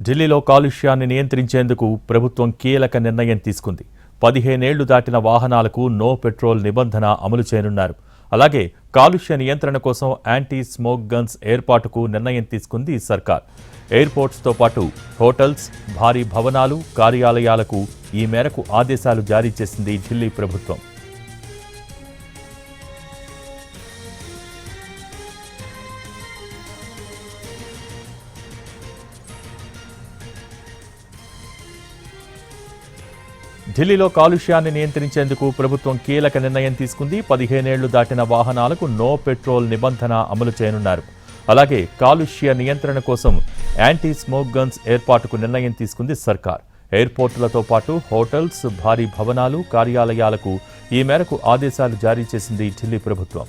ఢిల్లీలో కాలుష్యాన్ని నియంత్రించేందుకు ప్రభుత్వం కీలక నిర్ణయం తీసుకుంది. 15 ఏళ్లు దాటిన వాహనాలకు నో పెట్రోల్ నిబంధన అమలు చేయనున్నారు. అలాగే కాలుష్య నియంత్రణ కోసం యాంటీ స్మోక్ గన్స్ ఏర్పాటుకు నిర్ణయం తీసుకుంది సర్కార్. ఎయిర్పోర్ట్స్తో పాటు హోటల్స్, భారీ భవనాలు, కార్యాలయాలకు ఈ మేరకు ఆదేశాలు జారీ చేసింది ఢిల్లీ ప్రభుత్వం. ఢిల్లీలో కాలుష్యాన్ని నియంత్రించేందుకు ప్రభుత్వం కీలక నిర్ణయం తీసుకుంది. 15 ఏళ్లు దాటిన వాహనాలకు నో పెట్రోల్ నిబంధన అమలు చేయనున్నారు. అలాగే కాలుష్య నియంత్రణ కోసం యాంటీ స్మోక్ గన్స్ ఏర్పాటుకు నిర్ణయం తీసుకుంది సర్కార్. ఎయిర్పోర్టులతో పాటు హోటల్స్, భారీ భవనాలు, కార్యాలయాలకు ఈ మేరకు ఆదేశాలు జారీ చేసింది ఢిల్లీ ప్రభుత్వం.